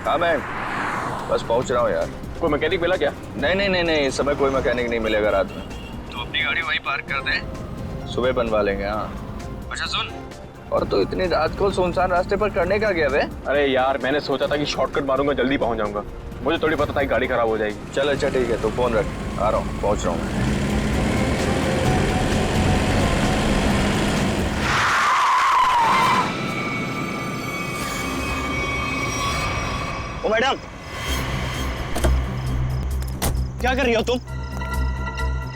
हाँ मैं बस पहुंच रहा हूँ यार। कोई मैकेनिक मिला क्या? नहीं, इस समय कोई मैकेनिक नहीं मिलेगा रात में, तो अपनी गाड़ी वहीं पार्क कर दे, सुबह बनवा लेंगे। हाँ अच्छा सुन, और तो इतनी रात को सुनसान रास्ते पर करने का गया वे? अरे यार मैंने सोचा था कि शॉर्टकट मारूंगा, जल्दी पहुंच जाऊंगा। मुझे थोड़ी पता था कि गाड़ी खराब हो जाएगी। चल अच्छा ठीक है, तो फोन रख, आ रहा हूँ, पहुंच रहा हूँ। ओ मैडम, क्या कर रही हो तुम?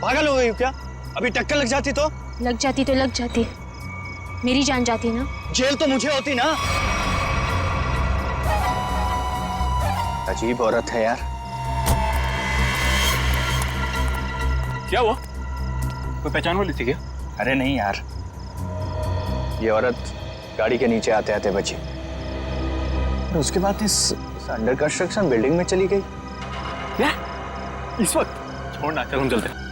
पागल हो गई हो क्या? अभी टक्कर लग जाती तो? लग जाती, मेरी जान जाती ना। जेल तो मुझे होती ना। अजीब औरत है यार। क्या हुआ? कोई पहचान वाली थी क्या? अरे नहीं यार, ये औरत गाड़ी के नीचे आते आते बची और उसके बाद इस अंडर कंस्ट्रक्शन बिल्डिंग में चली गई। क्या? इस वक्त? छोड़ना, चल हम चलते हैं।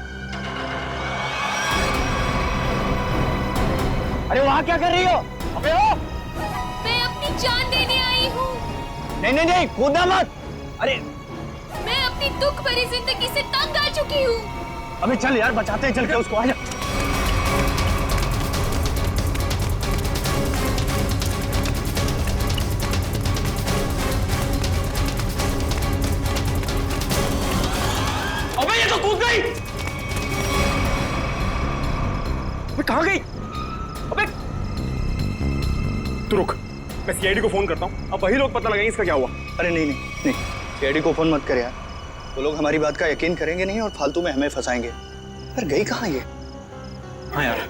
अरे वहां क्या कर रही हो? अबे ओ! मैं अपनी जान देने आई हूँ। नहीं, कूदना मत। अरे मैं अपनी दुख भरी जिंदगी से तंग आ चुकी हूँ। अबे चल यार, बचाते हैं चल के उसको। आजा। अबे ये तो कूद गई। अबे कहाँ गई? अबे तू रुक, मैं सीआईडी को फोन करता हूँ, अब वही लोग पता लगाएंगे इसका क्या हुआ। अरे नहीं, सीआईडी को फोन मत कर यार, वो लोग हमारी बात का यकीन करेंगे नहीं और फालतू में हमें फंसाएंगे। पर गई कहाँ ये? हाँ यार,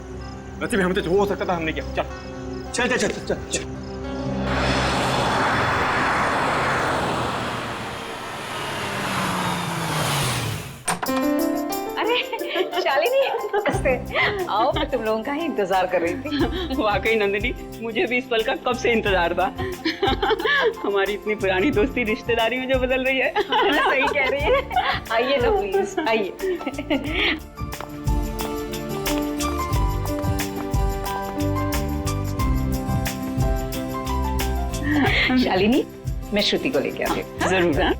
वैसे भी हमें तो जो हो सकता था हमने किया। चल। अरे शालिनी, नमस्ते। आओ, मैं तुम लोगों का ही इंतजार कर रही थी। वाकई नंदिनी, मुझे भी इस पल का कब से इंतजार था। हमारी इतनी पुरानी दोस्ती रिश्तेदारी में जो बदल रही है। सही कह रही है। आइए ना प्लीज, आइए। शालिनी, मैं श्रुति को लेके आती हूँ। जरूर। हाँ?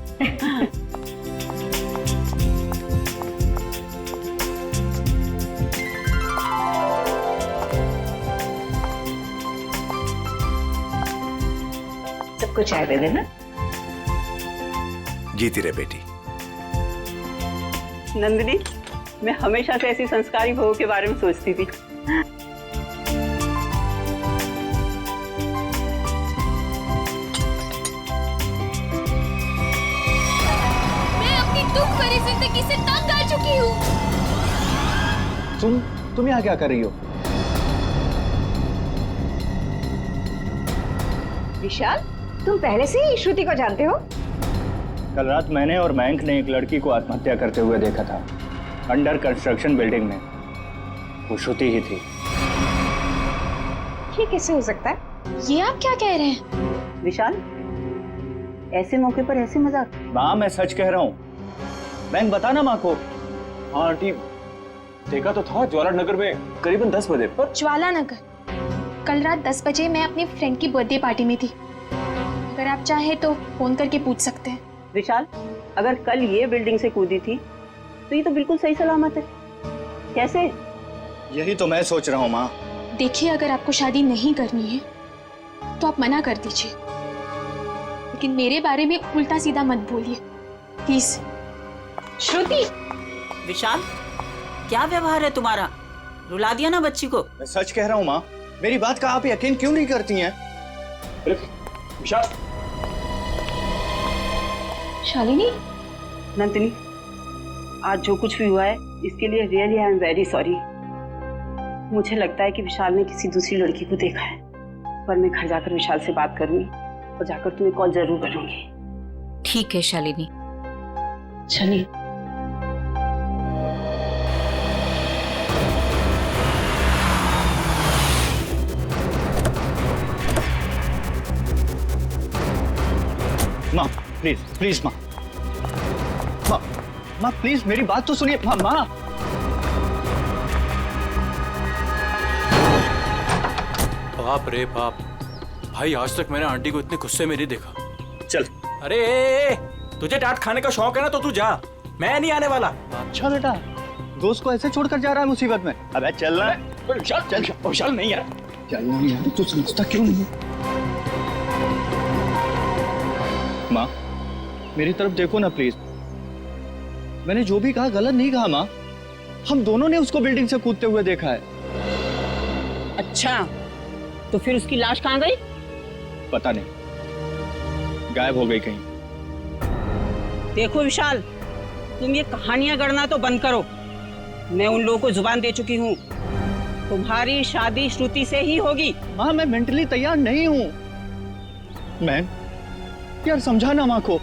सबको चाय दे देना। जीती रहे बेटी। नंदिनी, मैं हमेशा से ऐसी संस्कारी बहू के बारे में सोचती थी। मैं अपनी दुख भरी जिंदगी से तंग आ चुकी हूँ। तुम यहाँ क्या कर रही हो? विशाल, तुम पहले से ही श्रुति को जानते हो? कल रात मैंने और मयंक ने एक लड़की को आत्महत्या करते हुए देखा था, अंडर कंस्ट्रक्शन बिल्डिंग में। वो श्रुति ही थी। ये कैसे हो सकता है? ये आप क्या कह रहे हैं? विशाल, ऐसे मौके पर ऐसे मजाक? माँ, मैं सच कह रहा हूँ। मयंक, बता ना माँ को। हाँ आंटी, देखा तो था ज्वाला नगर में करीबन 10 बजे पर। ज्वाला नगर? कल रात 10 बजे मैं अपनी फ्रेंड की बर्थडे पार्टी में थी। अगर आप चाहे तो फोन करके पूछ सकते हैं। विशाल, अगर कल ये बिल्डिंग से कूदी थी तो ये तो बिल्कुल सही सलामत है। कैसे? यही तो मैं सोच रहा हूँ माँ। देखिए, अगर आपको शादी नहीं करनी है तो आप मना कर दीजिए, लेकिन मेरे बारे में उल्टा सीधा मत बोलिए प्लीज। श्रुति! विशाल, क्या व्यवहार है तुम्हारा? रुला दिया ना बच्ची को। मैं सच कह रहा हूँ माँ, मेरी बात का आप यकीन क्यों नहीं करती हैं? विशाल। शालिनी, नंदिनी, आज जो कुछ भी हुआ है इसके लिए really I am very sorry. मुझे लगता है कि विशाल ने किसी दूसरी लड़की को देखा है, पर मैं घर जाकर विशाल से बात करूंगी और जाकर तुम्हें कॉल जरूर करूंगी। ठीक है शालिनी। चलिए। माँ प्लीज माँ, माँ प्लीज मेरी बात तो सुनिए। माँ बाप रे बाप, भाई आज तक मैंने आंटी को इतने गुस्से में नहीं देखा। चल अरे तुझे डांट खाने का शौक है ना तो तू जा, मैं नहीं आने वाला। अच्छा बेटा, दोस्त को ऐसे छोड़कर जा रहा है मुसीबत में। अबे चल रहा है। विशाल चल, विशाल नहीं यार, चलना यार, तू समझता क्यों नहीं है? माँ मेरी तरफ देखो ना प्लीज। मैंने जो भी कहा गलत नहीं कहा माँ। हम दोनों ने उसको बिल्डिंग से कूदते हुए देखा है। अच्छा, तो फिर उसकी लाश कहाँ गई? पता नहीं, गायब हो गई कहीं। देखो विशाल, तुम ये कहानियां गढ़ना तो बंद करो। मैं उन लोगों को जुबान दे चुकी हूँ, तुम्हारी शादी श्रुति से ही होगी। माँ मैं मेंटली तैयार नहीं हूँ। मैं यार समझाना माँ को।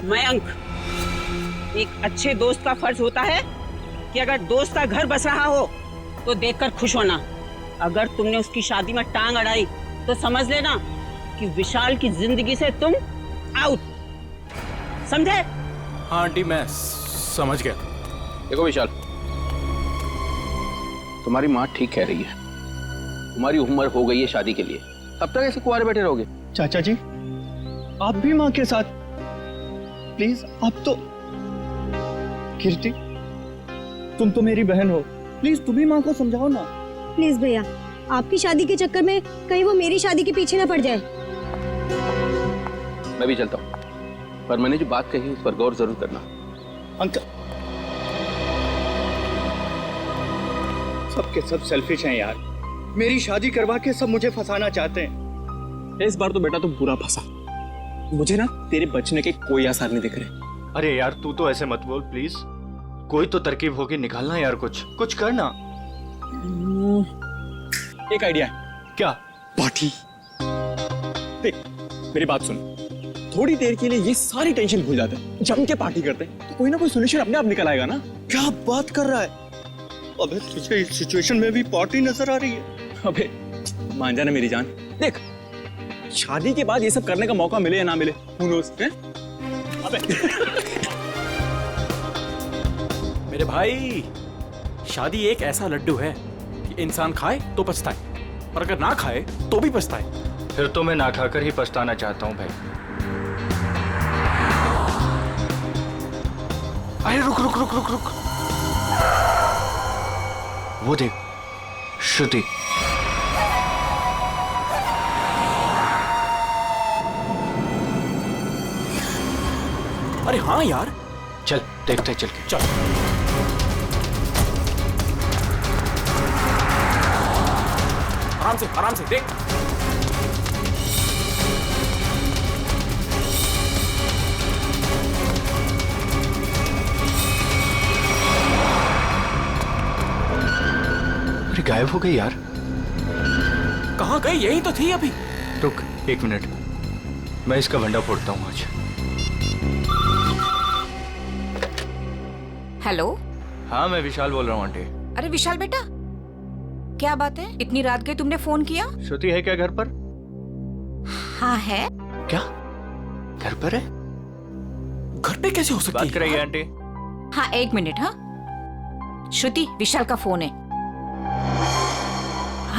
मयंक, एक अच्छे दोस्त का फर्ज होता है कि अगर दोस्त का घर बस रहा हो तो देखकर खुश होना। अगर तुमने उसकी शादी में टांग अड़ाई तो समझ लेना कि विशाल की जिंदगी से तुम आउट, समझे? हाँ आंटी मैं समझ गया। देखो विशाल, तुम्हारी माँ ठीक कह रही है। तुम्हारी उम्र हो गई है शादी के लिए, तब तक ऐसे कुंवारे बैठे रहोगे? चाचा जी आप भी माँ के साथ प्लीज। आप तो कीर्ति, तुम तो मेरी बहन हो, प्लीज तुम भी माँ को समझाओ ना। प्लीज भैया, आपकी शादी के चक्कर में कहीं वो मेरी शादी के पीछे ना पड़ जाए। मैं भी चलता हूँ, पर मैंने जो बात कही उस पर गौर जरूर करना। अंकल सबके सब सेल्फिश हैं यार। मेरी शादी करवा के सब मुझे फंसाना चाहते हैं। इस बार तो बेटा तुम पूरा फंसा। मुझे ना तेरे बचने के कोई आसार नहीं दिख रहे। अरे यार तू तो ऐसे मत बोल प्लीज। कोई तो तरकीब होगी, निकालना यार, कुछ करना। एक आइडिया है। क्या? पार्टी। देख मेरी बात सुन, थोड़ी देर के लिए ये सारी टेंशन भूल जाते हैं, जम के पार्टी करते हैं तो कोई ना कोई सोल्यूशन अपने आप निकल आएगा ना। क्या बात कर रहा है? अबे तुझे इस सिचुएशन में भी पार्टी नजर आ रही है? अबे मान जाना मेरी जान, देख शादी के बाद ये सब करने का मौका मिले या ना मिले, who knows, हैं? अबे मेरे भाई, शादी एक ऐसा लड्डू है कि इंसान खाए तो पछताए और अगर ना खाए तो भी पछताए। फिर तो मैं ना खाकर ही पछताना चाहता हूँ भाई। अरे रुक रुक रुक रुक रुक, वो देख श्रुति। अरे हाँ यार, चल देखते चल के। चल आराम से देख। अरे गायब हो गई यार। कहाँ गई? यही तो थी अभी। रुक 1 मिनट, मैं इसका भंडा फोड़ता हूँ आज। हेलो। हाँ मैं विशाल बोल रहा हूँ आंटी। अरे विशाल बेटा, क्या बात है? इतनी रात गई तुमने फोन किया? श्रुति है क्या घर पर? हाँ है। क्या घर पर है? घर पे कैसे हो सकती है? बात कराइए आंटी। हाँ 1 मिनट। हाँ श्रुति, विशाल का फोन है।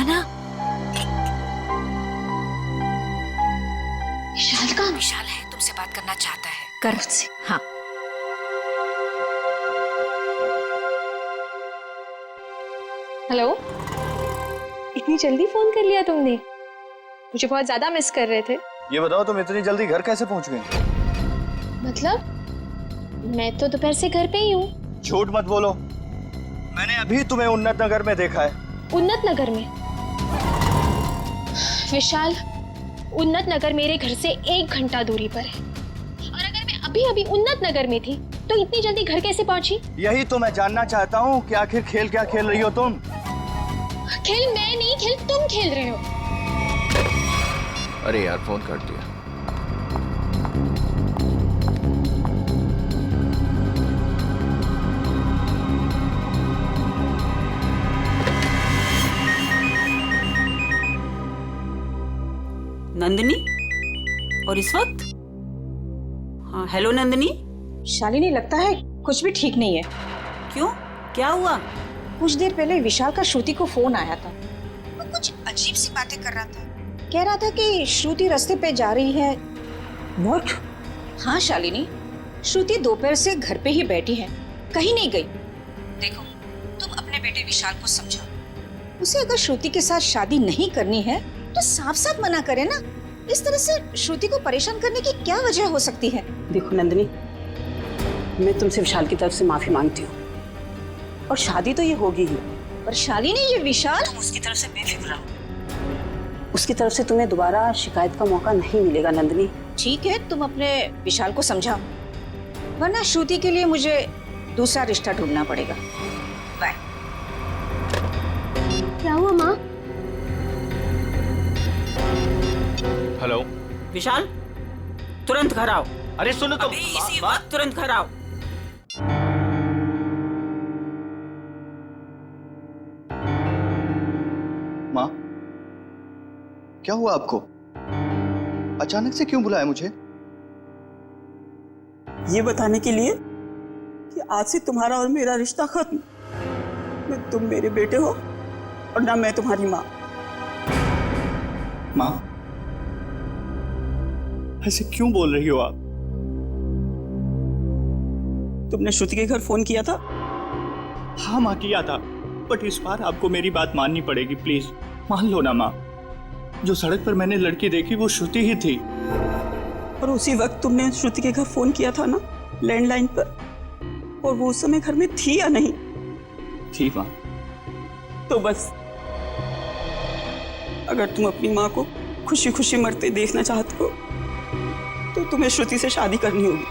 आना। विशाल का? विशाल है, तुमसे बात करना चाहता है। कर मुझसे। हाँ हेलो, इतनी जल्दी फोन कर लिया तुमने? मुझे बहुत ज्यादा मिस कर रहे थे। ये बताओ तुम इतनी जल्दी घर कैसे पहुंच गए? मतलब मैं तो दोपहर से घर पे ही हूँ। झूठ मत बोलो, मैंने अभी तुम्हें उन्नत नगर में देखा है। उन्नत नगर में? विशाल, उन्नत नगर मेरे घर से 1 घंटा दूरी पर है, और अगर मैं अभी अभी उन्नत नगर में थी तो इतनी जल्दी घर कैसे पहुंची? यही तो मैं जानना चाहता हूँ कि आखिर खेल क्या खेल रही हो तुम? खेल मैं नहीं, खेल तुम खेल रहे हो। अरे यार फोन कर दिया। नंदिनी, और इस वक्त? हाँ हेलो नंदिनी। शालिनी, लगता है कुछ भी ठीक नहीं है। क्यों, क्या हुआ? कुछ देर पहले विशाल का श्रुति को फोन आया था। वो कुछ अजीब सी बातें कर रहा था। कह रहा था कि श्रुति रास्ते पे जा रही है। व्हाट? हाँ शालिनी, श्रुति दोपहर से घर पे ही बैठी है, कहीं नहीं गई। देखो, तुम अपने बेटे विशाल को समझाओ। उसे अगर श्रुति के साथ शादी नहीं करनी है तो साफ साफ मना करे ना। इस तरह से श्रुति को परेशान करने की क्या वजह हो सकती है? देखो नंदिनी, मैं तुमसे विशाल की तरफ से माफी मांगती हूँ, और शादी तो ये होगी ही। पर शालिनी, ये विशाल, तुम उसकी तरफ से बेफिक्र रहो। उसकी तरफ से तुम्हें दोबारा शिकायत का मौका नहीं मिलेगा नंदिनी। ठीक है, तुम अपने विशाल को समझाओ, वरना श्रुति के लिए मुझे दूसरा रिश्ता ढूंढना पड़ेगा। बाय। क्या हुआ माँ? हेलो विशाल, तुरंत घर आओ। अरे सुनो तो, अभी इसी वक्त तुरंत घर आओ। माँ, क्या हुआ आपको? अचानक से क्यों बुलाया मुझे? ये बताने के लिए कि आज से तुम्हारा और मेरा रिश्ता खत्म। न तुम मेरे बेटे हो और ना मैं तुम्हारी माँ। माँ, ऐसे क्यों बोल रही हो आप? तुमने श्रुति के घर फोन किया था? हाँ माँ, किया था, बट इस बार आपको मेरी बात माननी पड़ेगी, प्लीज मान लो ना माँ। जो सड़क पर मैंने लड़की देखी वो श्रुति ही थी। और उसी वक्त तुमने श्रुति के घर फोन किया था ना, लैंडलाइन पर, और वो उस समय घर में थी या नहीं? थी माँ। तो बस, अगर तुम अपनी माँ को खुशी खुशी मरते देखना चाहते हो तो तुम्हें श्रुति से शादी करनी होगी।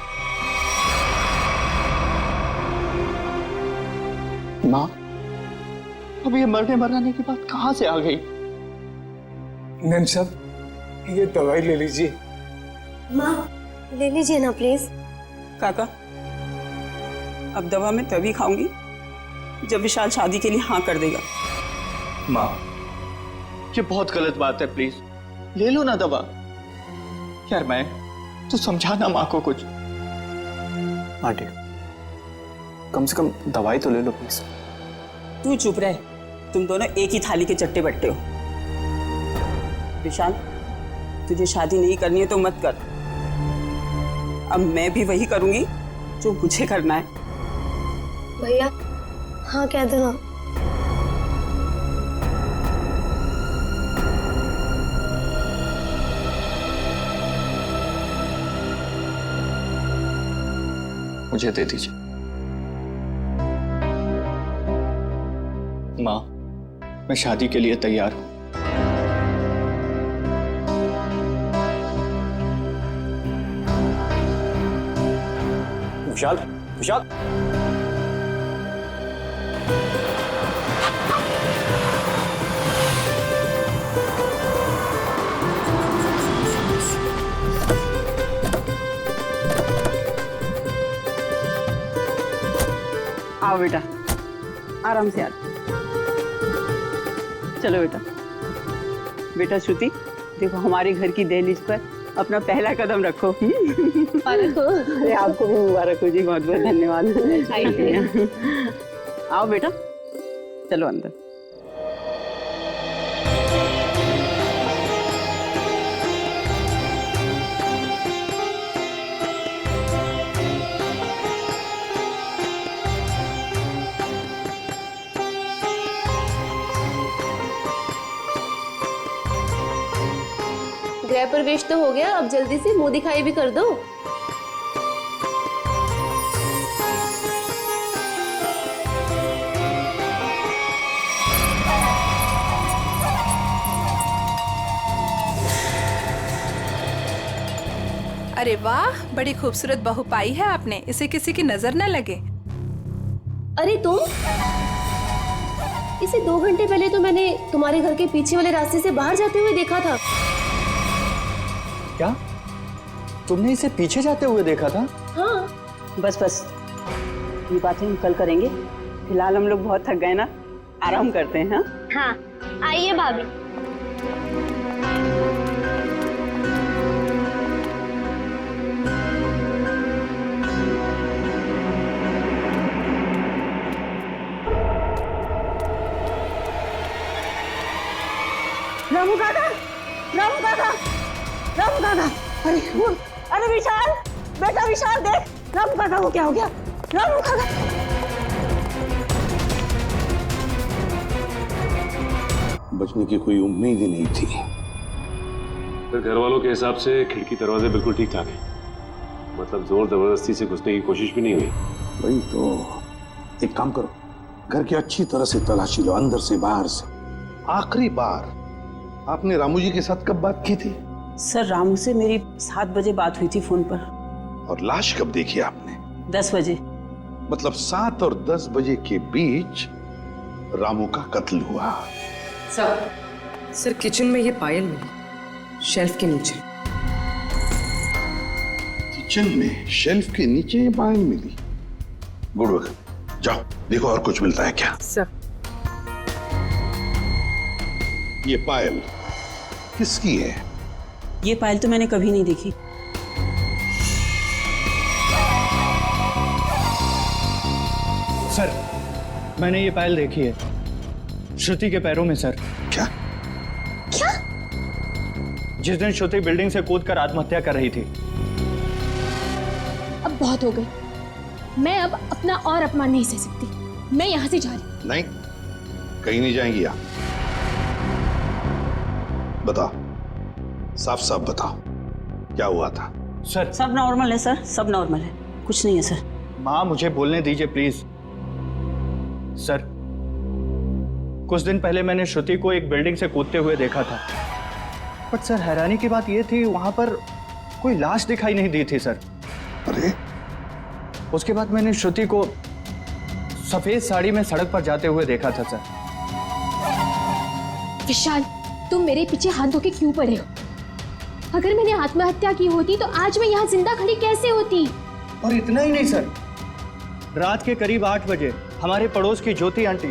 माँ, अब ये मरने मराने की बात कहाँ से आ गई? नैन साहब, ये दवाई ले लीजिए। माँ, ले लीजिए ना प्लीज। काका, अब दवा मैं तभी खाऊंगी जब विशाल शादी के लिए हाँ कर देगा। माँ, ये बहुत गलत बात है, प्लीज ले लो ना दवा। यार मैं तो समझाना माँ को कुछ। आंटी, कम से कम दवाई तो ले लो प्लीज। तू चुप रहे, तुम दोनों एक ही थाली के चट्टे बट्टे हो। विशाल, तुझे शादी नहीं करनी है तो मत कर। अब मैं भी वही करूंगी जो मुझे करना है। भैया, हाँ कह दो ना। मुझे दे दीजिए माँ, मैं शादी के लिए तैयार हूं। विशाल, विशाल, आओ बेटा, आराम से आ। चलो बेटा। बेटा श्रुति, देखो हमारे घर की दहलीज पर अपना पहला कदम रखो। अरे आपको भी मुबारक हो जी, बहुत बहुत धन्यवाद। आओ बेटा, चलो अंदर। गृह प्रवेश तो हो गया, अब जल्दी से मुंह दिखाई भी कर दो। अरे वाह, बड़ी खूबसूरत बहू पाई है आपने, इसे किसी की नजर न लगे। अरे तुम, इसे 2 घंटे पहले तो मैंने तुम्हारे घर के पीछे वाले रास्ते से बाहर जाते हुए देखा था। क्या तुमने इसे पीछे जाते हुए देखा था? हाँ। बस बस, ये बातें हम कल करेंगे। फिलहाल हम लोग बहुत थक गए ना, आराम करते हैं। हाँ, आइए भाभी। रामू काका, रामू काका, रामू काका, अरे विशाल, बेटा विशाल देख, रामू काका को क्या हो गया? रामू काका। बचने की कोई उम्मीद ही नहीं थी। फिर घर वालों के हिसाब से खिड़की दरवाजे बिल्कुल ठीक ठाक है, मतलब जोर जबरदस्ती से घुसने की कोशिश भी नहीं हुई। वही तो, एक काम करो, घर की अच्छी तरह से तलाशी लो, अंदर से बाहर से। आखिरी बार आपने रामू जी के साथ कब बात की थी? सर रामू से मेरी 7 बजे बात हुई थी फोन पर। और लाश कब देखी आपने? 10 बजे। मतलब 7 और 10 बजे के बीच रामू का कत्ल हुआ। सर किचन में ये पायल मिली, शेल्फ के नीचे। किचन में शेल्फ के नीचे ये पायल मिली? गुड वर्क, जाओ देखो और कुछ मिलता है क्या। सर ये पायल किसकी है? ये पायल तो मैंने कभी नहीं देखी। सर मैंने ये पायल देखी है, श्रुति के पैरों में सर। क्या? क्या? जिस दिन श्रुति बिल्डिंग से कूदकर आत्महत्या कर रही थी। अब बहुत हो गई, मैं अब अपना और अपमान नहीं सह सकती। मैं यहाँ से जा रही हूँ। नहीं, कहीं नहीं जाएंगी आप। बताओ, साफ साफ बताओ, क्या हुआ था? सर सब नॉर्मल है सर, सब नॉर्मल है, कुछ नहीं है सर। माँ मुझे बोलने दीजिए प्लीज। सर कुछ दिन पहले मैंने श्रुति को एक बिल्डिंग से कूदते हुए देखा था, बट सर हैरानी की बात यह थी वहां पर कोई लाश दिखाई नहीं दी थी सर। अरे? उसके बाद मैंने श्रुति को सफेद साड़ी में सड़क पर जाते हुए देखा था सर। विशाल, तुम मेरे पीछे हाथ धो के क्यों पड़े हो? अगर मैंने आत्महत्या की होती तो आज मैं यहाँ जिंदा खड़ी कैसे होती? और इतना ही नहीं सर, रात के करीब 8 बजे हमारे पड़ोस की ज्योति आंटी,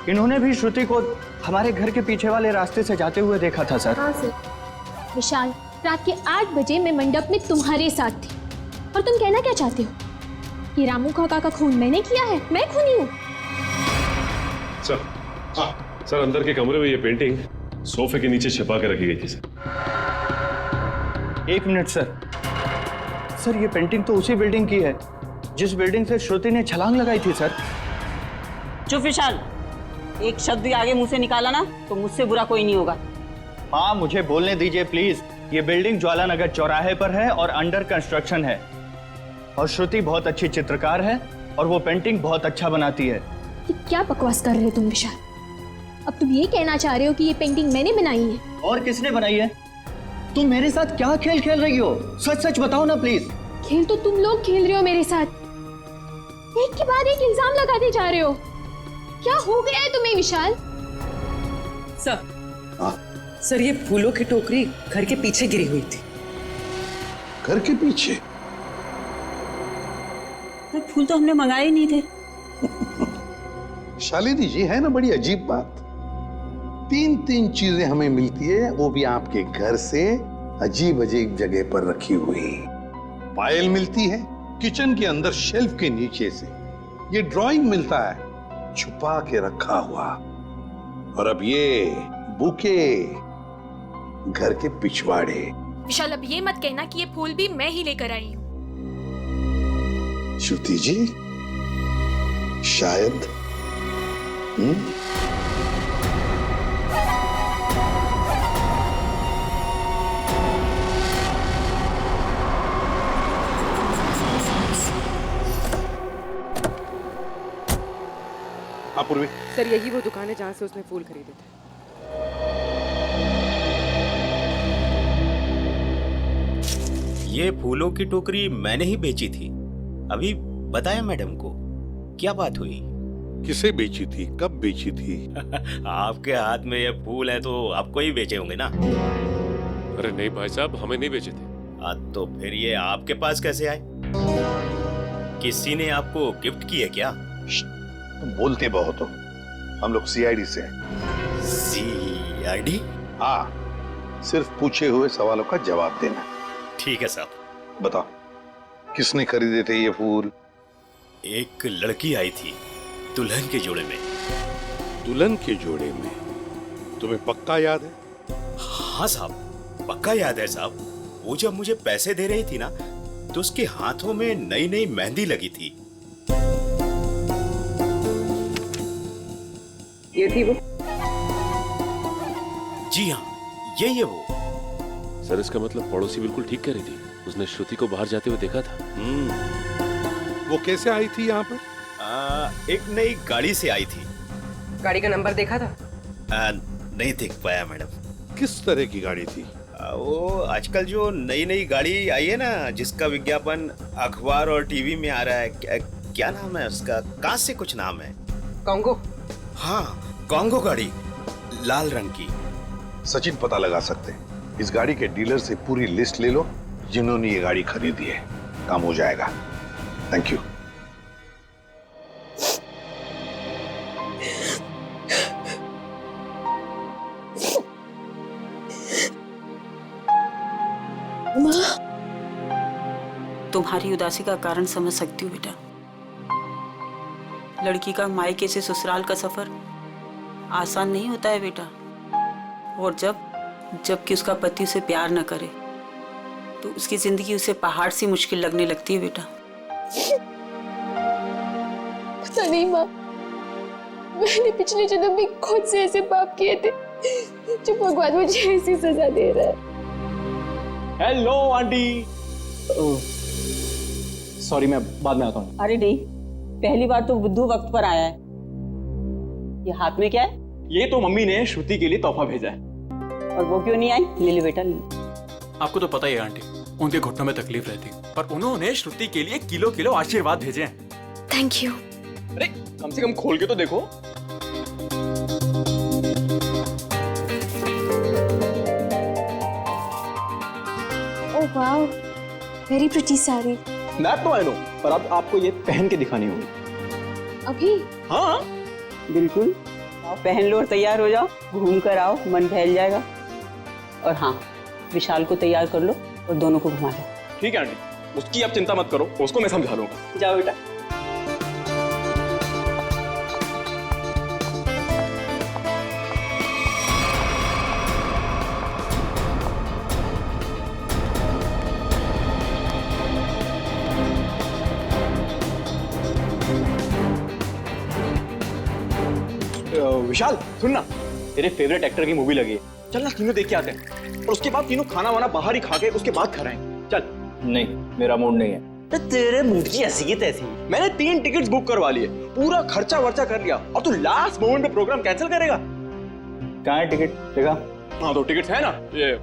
इन्होंने भी श्रुति को हमारे घर के पीछे वाले रास्ते से जाते हुए देखा था सर। हाँ सर। विशाल, रात के 8 बजे मैं मंडप में तुम्हारे साथ थी, और तुम कहना क्या चाहते हो कि रामू काका का खून मैंने किया है? मैं खूनी हूँ? सर अंदर के कमरे में ये पेंटिंग सोफे के नीचे छिपा के रखी गई थी सर। 1 minute sir. सर ये पेंटिंग तो उसी बिल्डिंग की है जिस बिल्डिंग से श्रुति ने छलांग लगाई थी सर। चुप विशाल, एक शब्द भी आगे मुंह से निकाला ना तो मुझसे बुरा कोई नहीं होगा। माँ मुझे बोलने दीजिए प्लीज। ये बिल्डिंग ज्वालानगर चौराहे पर है और अंडर कंस्ट्रक्शन है, और श्रुति बहुत अच्छी चित्रकार है और वो पेंटिंग बहुत अच्छा बनाती है। ये क्या बकवास कर रहे हो तुम विशाल? अब तुम ये कहना चाह रहे हो कि ये पेंटिंग मैंने बनाई है? और किसने बनाई है? तुम मेरे साथ क्या खेल खेल रही हो? सच सच बताओ ना प्लीज। खेल तो तुम लोग खेल रहे हो मेरे साथ, एक के बाद एक इल्जाम लगाते जा रहे हो। क्या हो गया है तुम्हें विशाल? सर ये फूलों की टोकरी घर के पीछे गिरी हुई थी। घर के पीछे? फूल तो हमने मंगाए ही नहीं थे। शालिनी जी, है ना बड़ी अजीब बात। 3 चीजें हमें मिलती है, वो भी आपके घर से अजीब अजीब जगह पर रखी हुई। पायल मिलती है किचन के अंदर शेल्फ के नीचे से, ये ड्राइंग मिलता है छुपा के रखा हुआ, और अब ये बुके घर के पिछवाड़े। विशाल, अब ये मत कहना कि ये फूल भी मैं ही लेकर आई हूँ। श्रुति जी, शायद पूर्वी। सर यही वो दुकान है जहाँ से उसने फूल खरीदे थे। ये फूलों की टोकरी मैंने ही बेची थी, अभी बताया मैडम को। क्या बात हुई? किसे बेची थी, कब बेची थी? आपके हाथ में ये फूल है तो आपको ही बेचे होंगे ना? अरे नहीं भाई साहब, हमें नहीं बेचे थे। तो फिर ये आपके पास कैसे आए? किसी ने आपको गिफ्ट किए क्या? तुम बोलते बहुत हो, हम लोग सीआईडी से हैं। सीआईडी? हाँ, सिर्फ पूछे हुए सवालों का जवाब देना। ठीक है साहब। बताओ, किसने खरीदे थे ये फूल? एक लड़की आई थी दुल्हन के जोड़े में। दुल्हन के जोड़े में? तुम्हें पक्का याद है? हाँ साहब, पक्का याद है साहब। वो जब मुझे पैसे दे रही थी ना, तो उसके हाथों में नई नई मेहंदी लगी थी। ये थी वो? जी हाँ, यही है वो। सर इसका मतलब पड़ोसी बिल्कुल ठीक कह रही थी, उसने श्रुति को बाहर जाते हुए देखा था। वो कैसे आई थी यहाँ पर? एक नई गाड़ी से आई थी। गाड़ी का नंबर देखा था? नहीं देख पाया मैडम। किस तरह की गाड़ी थी? वो आजकल जो नई नई गाड़ी आई है ना, जिसका विज्ञापन अखबार और टीवी में आ रहा है, क्या नाम है उसका? कांच से कुछ नाम है। कॉन्गो? हाँ, कॉन्गो गाड़ी, लाल रंग की। सचिन पता लगा सकते हैं। इस गाड़ी के डीलर से पूरी लिस्ट ले लो जिन्होंने ये गाड़ी खरीदी है, काम हो जाएगा। Thank you. तुम्हारी उदासी का कारण समझ सकती हूँ बेटा। लड़की का मायके से ससुराल का सफर आसान नहीं होता है बेटा। और जबकि उसका पति उसे प्यार न करे तो उसकी जिंदगी उसे पहाड़ सी मुश्किल लगने लगती है बेटा। पता नहीं माँ, मैंने पिछले जन्म में खुद से ऐसे पाप किए थे जो भगवान मुझे ऐसी सजा दे रहा है। Hello aunty. सॉरी, मैं बाद में आता हूँ। अरे नहीं, पहली बार तो बुद्धू वक्त पर आया है। ये हाथ में क्या है? ये तो मम्मी ने श्रुति के लिए तोहफा भेजा है। और वो क्यों नहीं आई? ले ले बेटा, ले। आपको तो पता ही है आंटी, उनके घुटनों में तकलीफ रहती, पर उन्होंने श्रुति के लिए किलो किलो आशीर्वाद भेजे हैं। Thank you. अरे कम से कम खोल के तो देखो। Oh wow, very pretty sari. मैं तो आई नो, पर अब आपको ये पहन के दिखानी होगी। अभी? हाँ बिल्कुल, आओ पहन लो और तैयार हो जाओ। घूम कर आओ, मन बहल जाएगा। और हाँ, विशाल को तैयार कर लो और दोनों को घुमा लो। ठीक है आंटी, उसकी आप चिंता मत करो, उसको मैं समझा लूंगा। जाओ बेटा। विशाल सुन ना, तेरे फेवरेट एक्टर की मूवी लगी है, चल ना तीनों देख के आते हैं। और उसके बाद तीनों खाना वाना बाहर ही खा के उसके बाद कराएंगे। चल। नहीं, मेरा मूड नहीं है। तो तेरे मूड की ऐसी की तैसी। मैंने 3 टिकट्स बुक करवा लिए, पूरा खर्चा वर्चा कर लिया, और तू लास्ट मोमेंट पे प्रोग्राम कैंसिल करेगा? कहाँ है टिकट? देखा? हाँ तो टिकट है ना, ये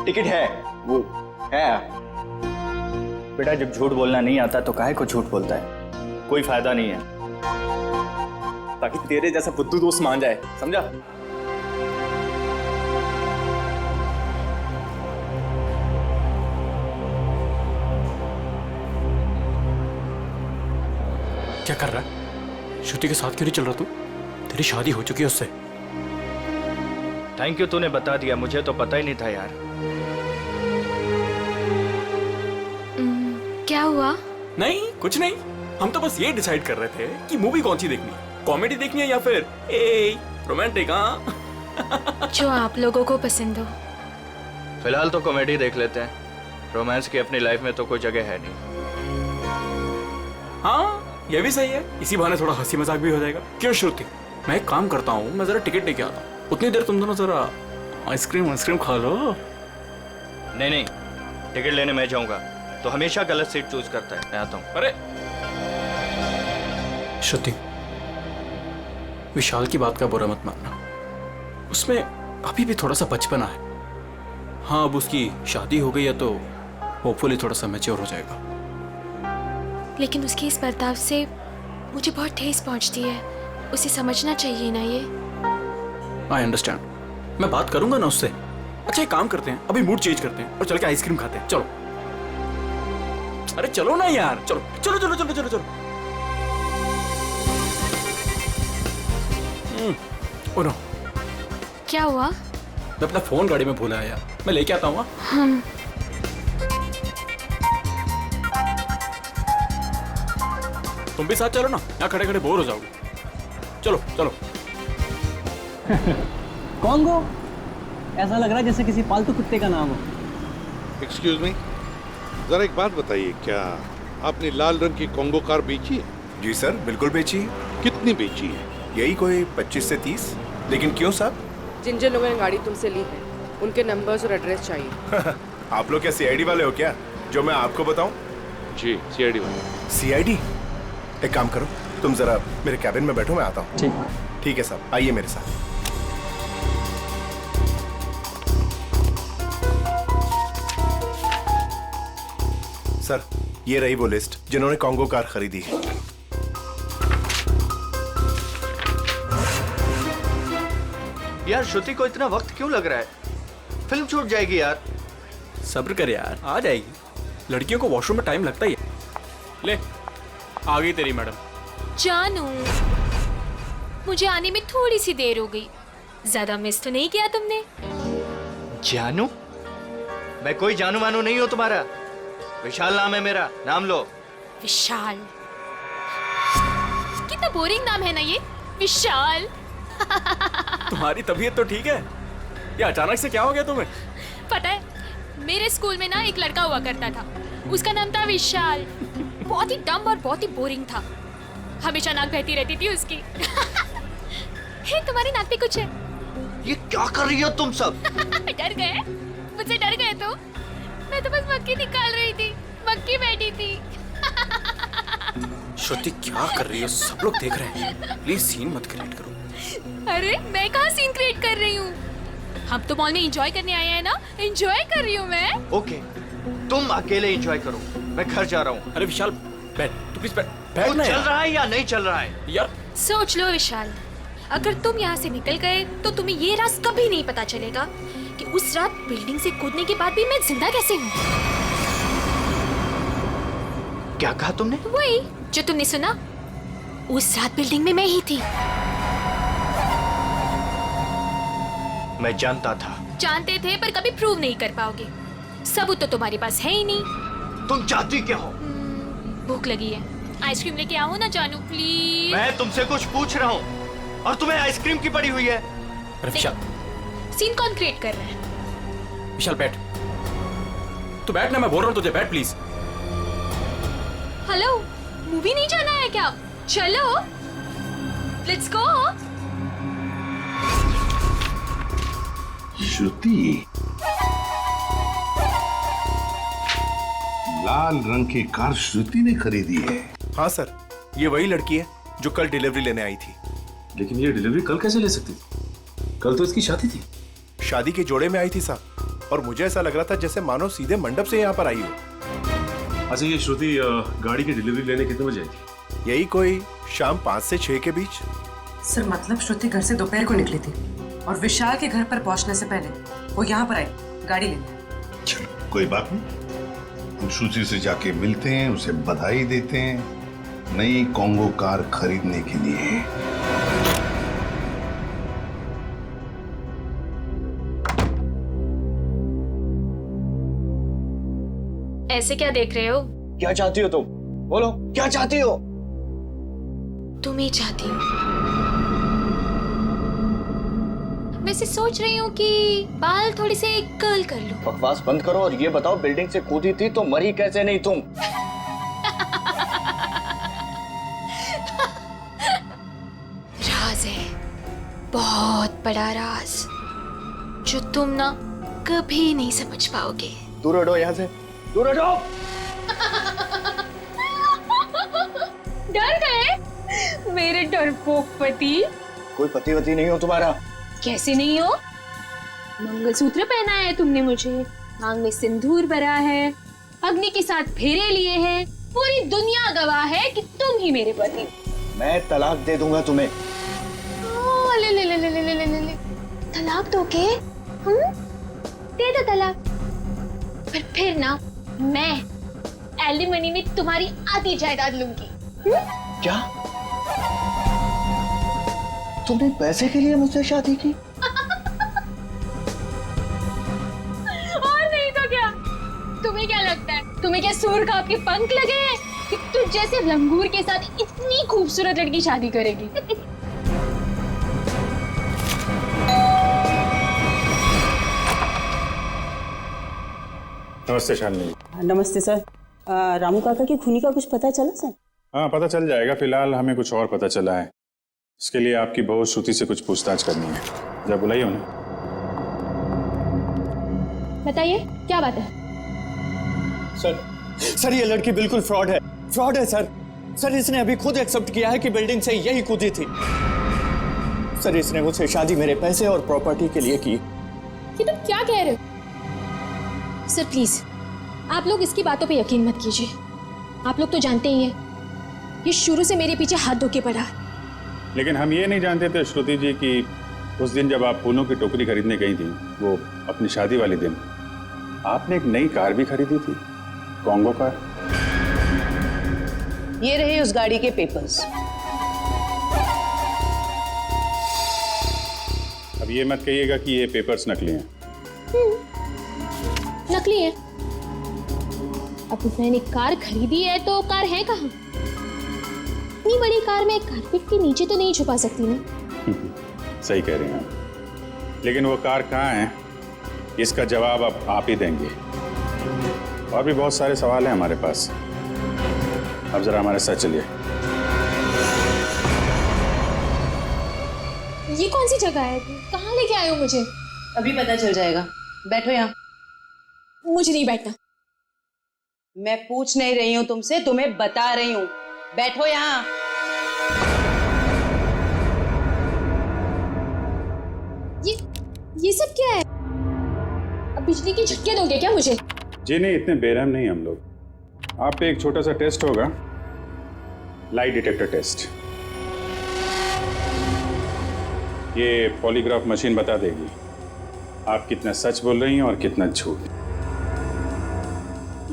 टिकट है, वो है। बेटा जब झूठ बोलना नहीं आता तो काहे को झूठ बोलता है? कोई फायदा नहीं है। ताकि तेरे जैसा बुद्धू दोस्त मान जाए, समझा? क्या कर रहा है? श्रुति के साथ क्यों नहीं चल रहा तू? तेरी शादी हो चुकी है उससे। थैंक यू, तूने बता दिया, मुझे तो पता ही नहीं था यार। क्या हुआ? नहीं कुछ नहीं, हम तो बस ये डिसाइड कर रहे थे कि मूवी कौन सी देखनी है, कॉमेडी देखनी है या फिर रोमांटिक। हाँ जो आप लोगों को पसंद हो। फिलहाल तो कॉमेडी देख लेते हैं, रोमांस की अपनी लाइफ में तो कोई जगह है नहीं। हाँ ये भी सही है, इसी बहाने थोड़ा हंसी मजाक भी हो जाएगा। क्यों श्रुति, मैं एक काम करता हूँ, मैं जरा टिकट लेके आता हूँ, उतनी देर तुम दोनों जरा आइसक्रीम खा लो। नहीं, टिकट लेने मैं जाऊंगा तो हमेशा गलत सीट चूज करता है। मैं आता हूँ। अरे श्रुति, विशाल की बात का बुरा मत मानना, उसमें अभी भी थोड़ा सा बचपना है। हाँ अब उसकी शादी हो गई है तो होपफुली थोड़ा सा मैच्योर हो जाएगा। लेकिन उसके इस बर्ताव से मुझे बहुत ठेस पहुंचती है, उसे समझना चाहिए ना ये। आई अंडरस्टैंड, मैं बात करूंगा ना उससे। अच्छा एक काम करते हैं, अभी मूड चेंज करते हैं और चल के आइसक्रीम खाते हैं। चलो। अरे चलो ना यार, चलो चलो चलो चलो चलो चलो। ओ नो, क्या हुआ? मैं अपना फोन गाड़ी में भूला है यार, मैं लेके आता हूँ। तुम भी साथ चलो ना, यहाँ खड़े खड़े बोर हो जाओगे। चलो चलो। कॉन्गो, ऐसा लग रहा है जैसे किसी पालतू कुत्ते का नाम हो। एक्सक्यूज मी, जरा एक बात बताइए, क्या आपने लाल रंग की कॉन्गो कार बेची है? जी सर, बिल्कुल बेची है। कितनी बेची है? यही कोई 25 से 30। लेकिन क्यों साहब? जिन जिन लोगों ने गाड़ी तुमसे ली है उनके नंबर्स और एड्रेस चाहिए। आप लोग क्या सीआईडी वाले हो क्या, जो मैं आपको बताऊं? जी सीआईडी वाले। सीआईडी? एक काम करो, तुम जरा मेरे कैबिन में बैठो, मैं आता हूँ। ठीक है साहब, आइए मेरे साथ। सर, ये रही वो लिस्ट जिन्होंने कॉन्गो कार खरीदी है। यार श्रुति को इतना वक्त क्यों लग रहा है? फिल्म छूट जाएगी यार। सब्र कर यार, आ जाएगी। लड़कियों को वॉशरूम में टाइम लगता ही है। ले, आ गई तेरी मैडम। जानू, मुझे आने में थोड़ी सी देर हो गई। ज्यादा मिस तो नहीं किया तुमने? जानू? मैं कोई जानू मानू नहीं हूं तुम्हारा। विशाल नाम है मेरा, नाम लो। विशाल? कितना बोरिंग नाम है ना ये, विशाल। तुम्हारी तबीयत तो ठीक है? ये अचानक से क्या हो गया तुम्हें? पता है, मेरे स्कूल में ना एक लड़का हुआ करता था, उसका नाम था विशाल। बहुत ही डम और बहुत ही बोरिंग था, हमेशा नाक बहती रहती थी उसकी। हे, तुम्हारी नाक पे कुछ है? ये क्या कर रही हो तुम सब? डर गए? मुझसे डर गए तो? मैं तो बस मक्खी निकाल रही थी, मक्खी बैठी थी। श्रुति क्या कर रही है, सब लोग देख रहे हैं। प्लीज सीन मत क्रिएट करो। अरे मैं कहाँ सीन क्रिएट कर रही हूँ? हम तो मॉल में एंजॉय करने आए हैं ना, एंजॉय कर रही हूँ मैं। ओके, तुम अकेले एंजॉय करो, मैं घर जा रहा हूँ। अरे विशाल बैठ, तू प्लीज बैठ। बैठ ना चल रहा है या नहीं चल रहा है? यार सोच लो विशाल, अगर तुम यहाँ से निकल गए तो तुम्हें ये राज कभी नहीं पता चलेगा कि उस रात बिल्डिंग से कूदने के बाद भी मैं जिंदा कैसे हूँ। क्या कहा तुमने? वही जो तुमने सुना, उस रात बिल्डिंग में मैं ही थी। मैं जानता था। जानते थे पर कभी प्रूव नहीं कर पाओगे, सबूत तो तुम्हारे पास है ही नहीं। तुम चाहती क्या हो? भूख लगी है, आइसक्रीम लेके आओ ना जानू प्लीज। मैं तुमसे कुछ पूछ रहा हूँ और तुम्हें आइसक्रीम की पड़ी हुई है। अरे विशाल, सीन कौन क्रिएट कर रहा है? विशाल बैठ, तू बैठ ना, मैं बोल रहा हूँ तुझे, बैठ प्लीज। हेलो, मूवी नहीं जाना है क्या? चलो, लेट्स गो। श्रुति, लाल रंग की कार श्रुति ने खरीदी है? हाँ सर, ये वही लड़की है जो कल डिलीवरी लेने आई थी। लेकिन ये डिलीवरी कल कैसे ले सकती थी? कल तो इसकी शादी थी। शादी के जोड़े में आई थी साहब, और मुझे ऐसा लग रहा था जैसे मानो सीधे मंडप से यहाँ पर आई हो। अच्छा, ये श्रुति गाड़ी की डिलीवरी लेने कितने बजे आई थी? यही कोई शाम 5 से 6 के बीच। सर मतलब श्रुति घर से दोपहर को निकली थी और विशाल के घर पर पहुंचने से पहले वो यहाँ पर आई गाड़ी लेने। चलो कोई बात नहीं, हम श्रुति से जाके मिलते हैं, उसे बधाई देते हैं नई कॉन्गो कार खरीदने के लिए। ऐसे क्या देख रहे हो? क्या चाहती हो तुम? बोलो, क्या चाहती हो? तुम ही चाहती हो। वैसे सोच रही हूँ कि बाल थोड़ी से कर्ल कर लो। बकवास बंद करो और ये बताओ, बिल्डिंग से कूदी थी तो मरी कैसे नहीं तुम? राज है, बहुत बड़ा राज, जो तुम ना कभी नहीं समझ पाओगे। दूर हटो यहाँ से, दूर हटो। डर गए मेरे डरपोक पति? कोई पति वती नहीं हो तुम्हारा। कैसे नहीं हो? मंगलसूत्र पहना है तुमने मुझे, मांग में सिंदूर भरा है, अग्नि के साथ फेरे लिए हैं, पूरी दुनिया गवाह है कि तुम ही मेरे पति। मैं तलाक दे दूंगा तुम्हें। ले ले ले ले ले ले ले ले। तलाक दोगे? दे दो तलाक, पर फिर ना मैं एलिमनी में तुम्हारी आधी जायदाद लूंगी। क्या? तुमने पैसे के लिए मुझसे शादी की? और नहीं तो क्या? तुम्हें क्या लगता है, तुम्हें क्या सूर का आपके पंख लगे हैं कि तुझ जैसे लंगूर के साथ इतनी खूबसूरत लड़की शादी करेगी? नमस्ते शालिनी। नमस्ते सर। रामू काका की खूनी का कुछ पता चला सर? हाँ, पता चल जाएगा। फिलहाल हमें कुछ और पता चला है। इसके लिए आपकी बहू श्रुति से कुछ पूछताछ करनी है। जब बुलाइए उन्हें। बताइए क्या बात है? सर ये लड़की बिल्कुल फ्रॉड है सर। सर इसने अभी खुद एक्सेप्ट किया है कि बिल्डिंग से यही कूदी थी। सर इसने मुझसे शादी मेरे पैसे और प्रॉपर्टी के लिए की। ये तुम क्या कह रहे हो? सर प्लीज आप लोग इसकी बातों पे यकीन मत कीजिए। आप लोग तो जानते ही हैं ये शुरू से मेरे पीछे हाथ धो के पड़ा है। लेकिन हम ये नहीं जानते थे श्रुति जी कि उस दिन जब आप फूलों की टोकरी खरीदने गई थी, वो अपनी शादी वाले दिन, आपने एक नई कार भी खरीदी थी, कॉन्गो कार। ये रहे उस गाड़ी के पेपर्स। अब ये मत कहिएगा कि ये पेपर्स नकली हैं। नकली है? अब मैंने कार खरीदी है तो कार है कहाँ? इतनी बड़ी कार में कारपेट के नीचे तो नहीं छुपा सकती ना। सही कह रही हैं आप। लेकिन वो कार कहाँ है, इसका जवाब अब आप ही देंगे। और भी बहुत सारे सवाल हैं हमारे पास। अब जरा हमारे साथ चलिए। ये कौन सी जगह है? कहाँ लेके आए हो मुझे? अभी पता चल जाएगा। बैठो यहाँ। मुझे नहीं बैठना। मैं पूछ नहीं रही हूँ तुमसे, तुम्हें बता रही हूँ। बैठो यहाँ। ये सब क्या है? अब बिजली के झटके दोगे क्या मुझे? जी नहीं, इतने बेरहम नहीं हम लोग। आप पे एक छोटा सा टेस्ट होगा, लाइट डिटेक्टर टेस्ट। ये पॉलीग्राफ मशीन बता देगी आप कितना सच बोल रही हैं और कितना झूठ।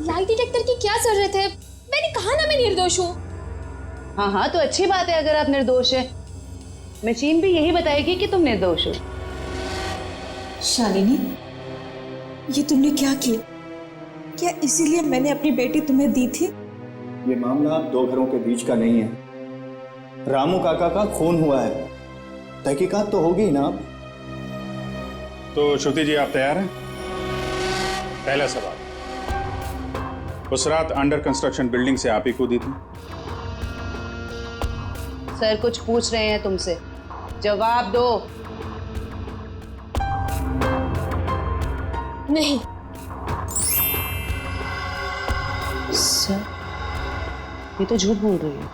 लाइट डिटेक्टर की क्या जरूरत है? मैंने कहा ना मैं निर्दोष हूँ। हाँ तो अच्छी बात है अगर आप निर्दोष है। मशीन भी यही बताएगी कि तुम निर्दोष हो। शालिनी, ये तुमने क्या किया? क्या इसीलिए मैंने अपनी बेटी तुम्हें दी थी? ये मामला दो घरों के बीच का नहीं है। रामू काका का खून हुआ है, तहकीकात तो होगी ना। तो श्रुति जी आप तैयार हैं? पहला सवाल, उस रात अंडर कंस्ट्रक्शन बिल्डिंग से आप ही कूदी थी? सर कुछ पूछ रहे हैं तुमसे, जवाब दो। नहीं। सर ये तो झूठ बोल रही है।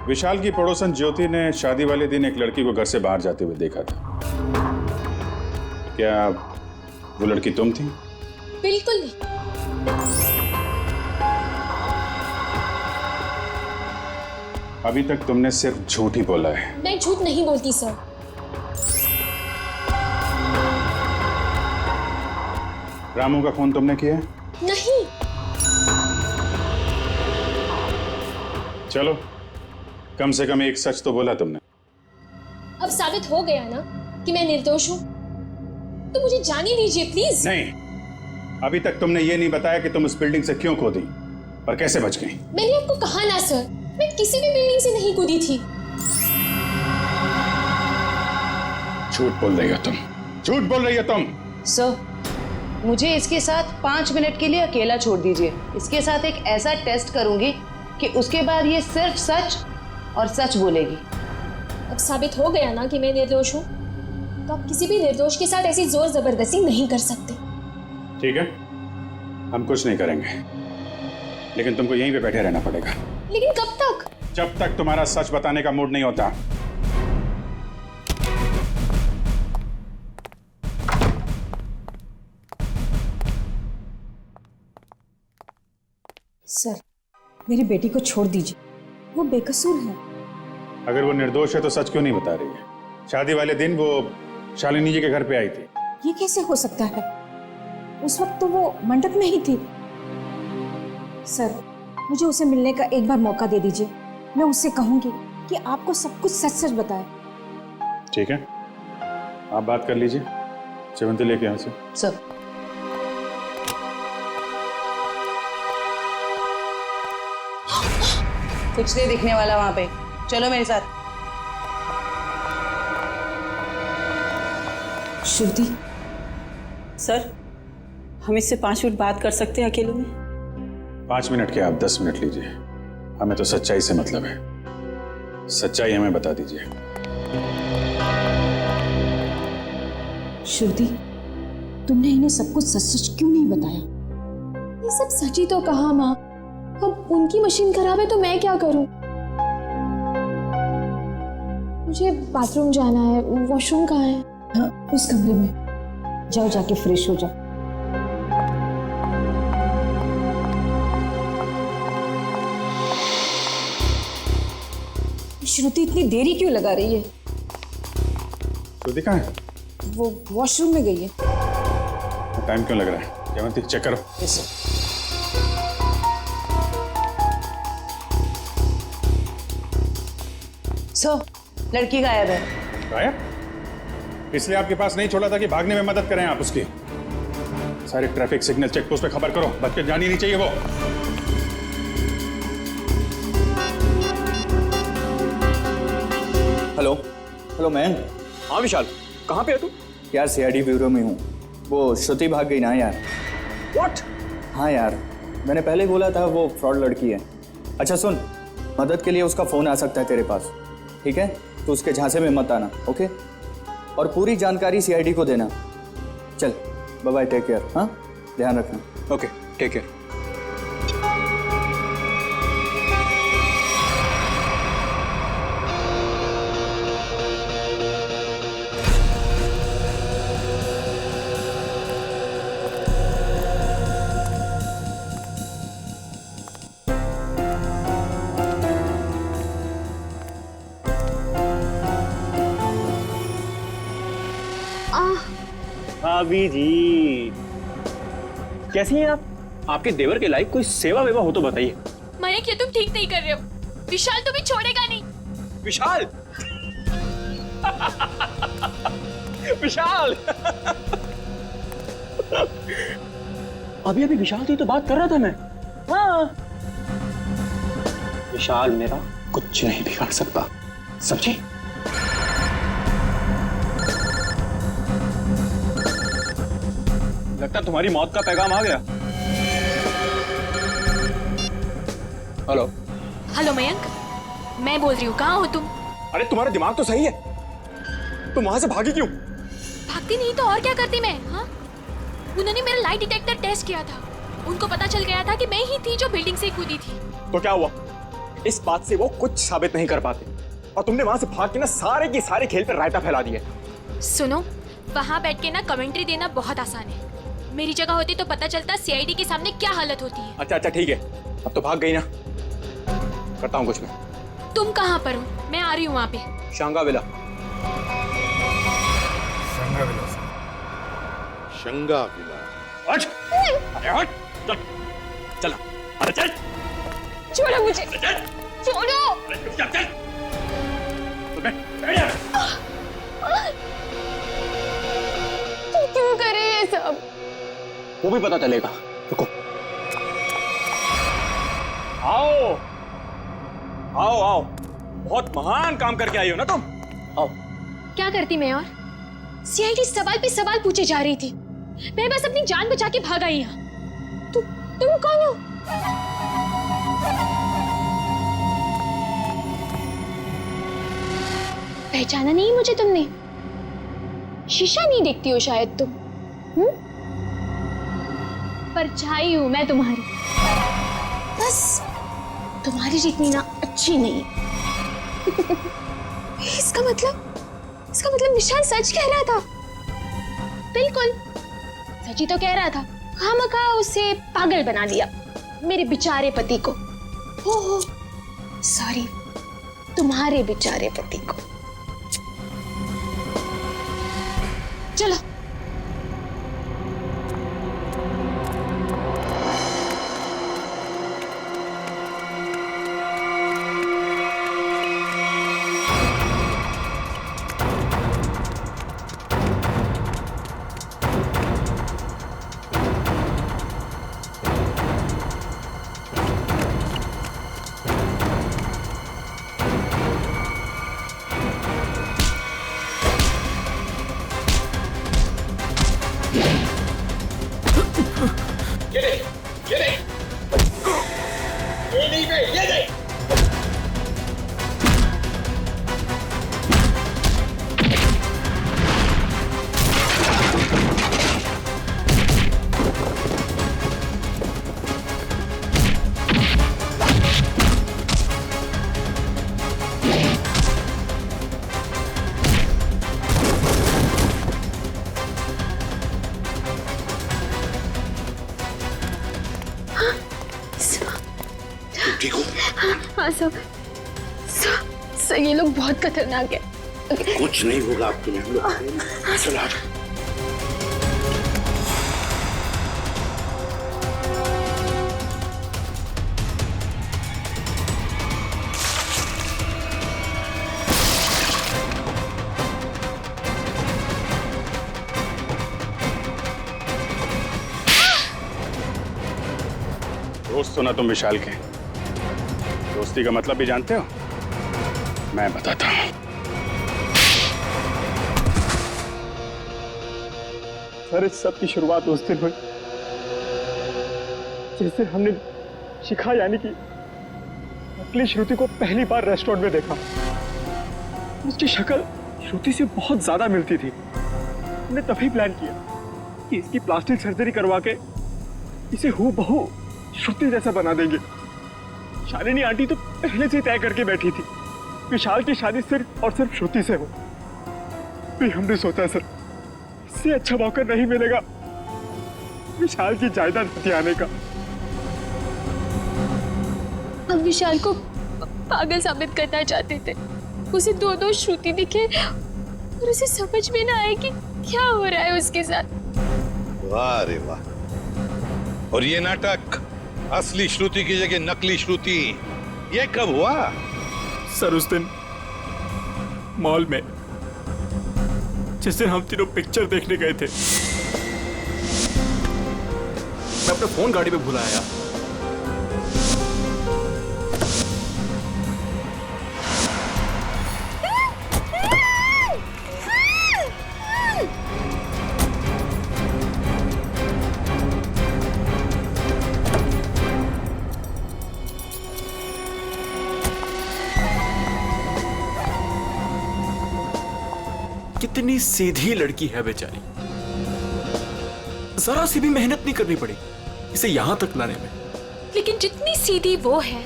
विशाल की पड़ोसन ज्योति ने शादी वाले दिन एक लड़की को घर से बाहर जाते हुए देखा था। क्या वो लड़की तुम थी? बिल्कुल नहीं। अभी तक तुमने सिर्फ झूठ ही बोला है। मैं झूठ नहीं बोलती सर। रामू का खून तुमने किया है? नहीं। चलो कम से कम एक सच तो बोला तुमने। अब साबित हो गया ना कि मैं निर्दोष हूँ, तो मुझे जाने दीजिए प्लीज। नहीं, अभी तक तुमने ये नहीं बताया कि तुम उस बिल्डिंग से क्यों कूदी और कैसे बच गई। मैंने आपको कहा ना सर, मैं किसी भी बिल्डिंग से नहीं कूदी थी। झूठ बोल रही हो तुम, झूठ बोल रही हो तुम। सर मुझे इसके साथ 5 मिनट के लिए अकेला छोड़ दीजिए। इसके साथ एक ऐसा टेस्ट करूंगी कि उसके बाद ये सिर्फ सच और सच बोलेगी। अब साबित हो गया ना कि मैं निर्दोष हूँ, तो आप किसी भी निर्दोष के साथ ऐसी जोर जबरदस्ती नहीं कर सकते। ठीक है, हम कुछ नहीं करेंगे, लेकिन तुमको यहीं पे बैठे रहना पड़ेगा। लेकिन कब तक? जब तक तुम्हारा सच बताने का मूड नहीं होता। सर मेरी बेटी को छोड़ दीजिए, वो बेकसूर है। अगर वो निर्दोष है तो सच क्यों नहीं बता रही है? शादी वाले दिन वो शालिनी जी के घर पे आई थी। ये कैसे हो सकता है? उस वक्त तो वो मंडप में ही थी। सर मुझे उसे मिलने का एक बार मौका दे दीजिए। मैं उससे कहूंगी कि आपको सब कुछ सच सच बताए। ठीक है, आप बात कर लीजिए। सेवंती लेके यहाँ से। सर कुछ नहीं दिखने वाला वहां पे, चलो मेरे साथ। श्रुति सर, हम इससे 5 मिनट बात कर सकते हैं अकेले में? 5 मिनट के आप 10 मिनट लीजिए, हमें तो सच्चाई से मतलब है। सच्चाई हमें बता दीजिए। श्रुति, तुमने इन्हें सब कुछ सच सच क्यों नहीं बताया? ये सब सच ही तो कहा माँ। अब उनकी मशीन खराब है तो मैं क्या करूं? मुझे बाथरूम जाना है। वॉशरूम कहाँ है? हाँ, उस कमरे में जाओ, जाके फ्रेश हो जाओ। श्रुति इतनी देरी क्यों लगा रही है? श्रुति कहाँ है? वो वॉशरूम में गई है। टाइम क्यों लग रहा है? जयवंती चेक करो। Yes sir. सर, लड़की गायब है। गायब? इसलिए आपके पास नहीं छोड़ा था कि भागने में मदद करें आप उसकी। सारे ट्रैफिक सिग्नल चेक पोस्ट पे खबर करो, बच के जानी नहीं चाहिए वो। Hello hello man. हाँ विशाल, कहाँ पे है तू? यार सीआईडी ब्यूरो में हूँ। वो श्रुति भाग गई ना यार। व्हाट? हाँ यार, मैंने पहले बोला था वो फ्रॉड लड़की है। अच्छा सुन, मदद के लिए उसका फ़ोन आ सकता है तेरे पास, ठीक है? तो उसके झांसे में मत आना, ओके? और पूरी जानकारी सीआईडी को देना। चल बाय बाय, टेक केयर। हाँ, ध्यान रखना। Okay, take care. भाभी जी, कैसी हैं आप? आपके देवर के लायक कोई सेवा वेवा हो तो बताइए। मयंक, ये तुम ठीक नहीं कर रहे हो। विशाल तुम्हें छोड़ेगा नहीं। विशाल विशाल अभी अभी विशाल से तो बात कर रहा था मैं। हाँ, विशाल मेरा कुछ नहीं बिगाड़ सकता, समझे? लगता तुम्हारी मौत का पैगाम आ गया। हेलो हेलो मयंक, मैं बोल रही हूँ, कहाँ हो तुम? अरे तुम्हारा दिमाग तो सही है, तुम वहां से भागी क्यों? भागती नहीं तो और क्या करती मैं? हाँ, उन्होंने मेरा लाई डिटेक्टर टेस्ट किया था। उनको पता चल गया था कि मैं ही थी जो बिल्डिंग से कूदी थी। तो क्या हुआ? इस बात से वो कुछ साबित नहीं कर पाते और तुमने वहां से भाग के ना सारे के सारे खेल पर रायता फैला दिए। सुनो, वहां बैठ के ना कमेंट्री देना बहुत आसान है। मेरी जगह होती तो पता चलता सीआईडी के सामने क्या हालत होती है। अच्छा अच्छा ठीक है, अब तो भाग गई ना, करता हूँ कुछ मैं। तुम कहाँ पर हो? मैं आ रही हूँ वहाँ पे। शांगाविला। शंगाविला। हट! अरे हट! चल, चल, अरे चल! छोड़ो मुझे! छोड़ो! अरे चल, चल! बैठ यहाँ। तुम क्यों कर रहे ये सब? वो भी पता चलेगा, रुको। आओ आओ आओ, बहुत महान काम करके आई हो ना तुम। आओ। क्या करती मैं और? सीआईडी सवाल पे सवाल पूछे जा रही थी। मैं बस अपनी जान बचा के भाग आई यहाँ। तुम कौन हो? पहचाना नहीं मुझे तुमने? शीशा नहीं देखती हो शायद तुम। परछाई हूं मैं तुम्हारी, बस तुम्हारी जितनी ना अच्छी नहीं। इसका मतलब विशाल सच कह रहा था। बिल्कुल सच ही तो कह रहा था। खामखा उसे पागल बना दिया, मेरे बेचारे पति को। हो सॉरी, तुम्हारे बेचारे पति को। चलो। ये देख, ये देख, ये नहीं बे, ये देख। ठीक हो? हाँ सब ये लोग बहुत खतरनाक है। कुछ नहीं होगा आप तुम्हें। चलो आ जाओ। दोस्त तो ना तुम विशाल के, दोस्ती का मतलब भी जानते हो? मैं बताता हूं। सर इस सब की शुरुआत उस दिन हुई जैसे हमने शिखा यानी कि नकली श्रुति को पहली बार रेस्टोरेंट में देखा। उसकी शक्ल श्रुति से बहुत ज्यादा मिलती थी। हमने तभी प्लान किया कि इसकी प्लास्टिक सर्जरी करवा के इसे हूबहू श्रुति जैसा बना देंगे। शालिनी आंटी तो पहले से तय करके बैठी थी विशाल की शादी सिर्फ और सिर्फ श्रुति से हो। फिर हमने सोचा सर इससे अच्छा मौका नहीं मिलेगा विशाल की जायदाद हथियाने का। हम विशाल को पागल साबित करना चाहते थे। उसे दो श्रुति दिखे और उसे समझ में ना आए कि क्या हो रहा है उसके साथ। वाह रे वाह। और ये नाटक असली श्रुति की जगह नकली श्रुति, ये कब हुआ? सर उस दिन मॉल में जिस दिन हम तीनों पिक्चर देखने गए थे। मैं अपना फोन गाड़ी में भूल आया। कितनी सीधी लड़की है बेचारी, जरा सी भी मेहनत नहीं करनी पड़ी इसे यहां तक लाने में। लेकिन जितनी सीधी वो है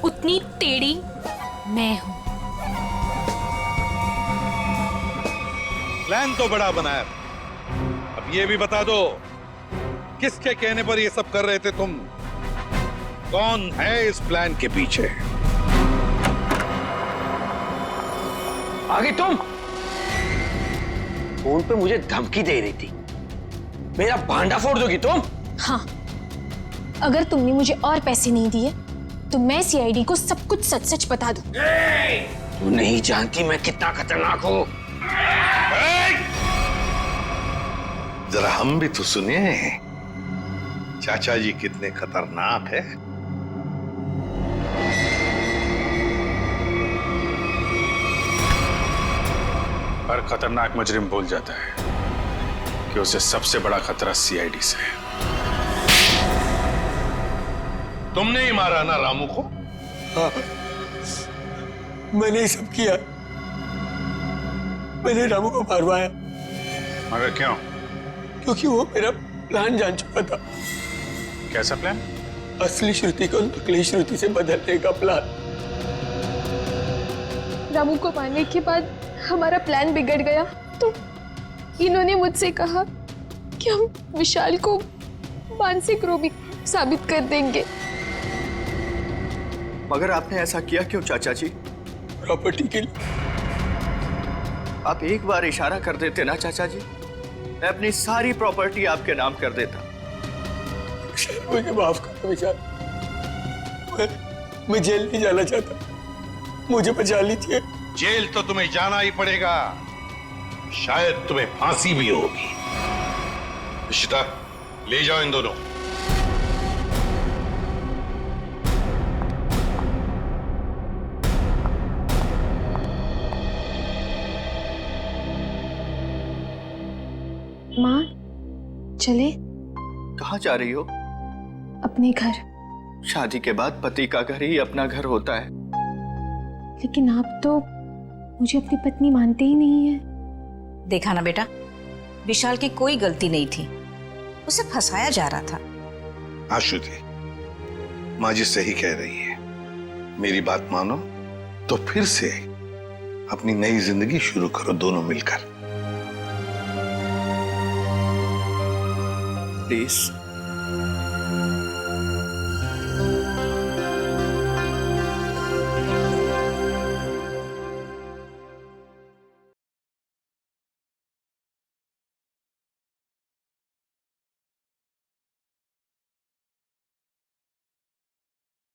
उतनी टेढ़ी मैं हूं। प्लान तो बड़ा बनाया, अब ये भी बता दो किसके कहने पर ये सब कर रहे थे तुम? कौन है इस प्लान के पीछे? आगे तुम फोन पे मुझे धमकी दे रही थी, मेरा भांडा फोड़ दोगी तुम? हाँ, अगर तुमने मुझे और पैसे नहीं दिए तो मैं सीआईडी को सब कुछ सच सच बता दूं। तू नहीं जानती मैं कितना खतरनाक हूं। जरा हम भी तो सुनिए चाचा जी कितने खतरनाक है। हर खतरनाक मुजरिम भूल जाता है कि उसे सबसे बड़ा खतरा सीआईडी से है। तुमने ही मारा ना रामू को? हाँ, मैंने ही सब किया। मैंने रामू को मारवाया। मगर क्यों? क्योंकि वो मेरा प्लान जान चुका था। कैसा प्लान? असली श्रुति को नकली श्रुति से बदलने का प्लान। रामू को मारने के बाद हमारा प्लान बिगड़ गया तो इन्होंने मुझसे कहा कि हम विशाल को मानसिक रोगी साबित कर देंगे। मगर आपने ऐसा किया क्यों चाचा जी? प्रॉपर्टी के लिए। आप एक बार इशारा कर देते ना चाचा जी, मैं अपनी सारी प्रॉपर्टी आपके नाम कर देता। मुझे माफ करो विशाल, मैं जेल नहीं जाना चाहता, मुझे बचा लीजिए। जेल तो तुम्हें जाना ही पड़ेगा, शायद तुम्हें फांसी भी होगी। इशिता, ले जाओ इन दोनों। माँ चले? कहाँ जा रही हो? अपने घर। शादी के बाद पति का घर ही अपना घर होता है। लेकिन आप तो मुझे अपनी पत्नी मानते ही नहीं है। देखा ना बेटा, विशाल की कोई गलती नहीं थी, उसे फंसाया जा रहा था। हाँ श्रुति, माँ जी सही कह रही है। मेरी बात मानो तो फिर से अपनी नई जिंदगी शुरू करो दोनों मिलकर। प्लीज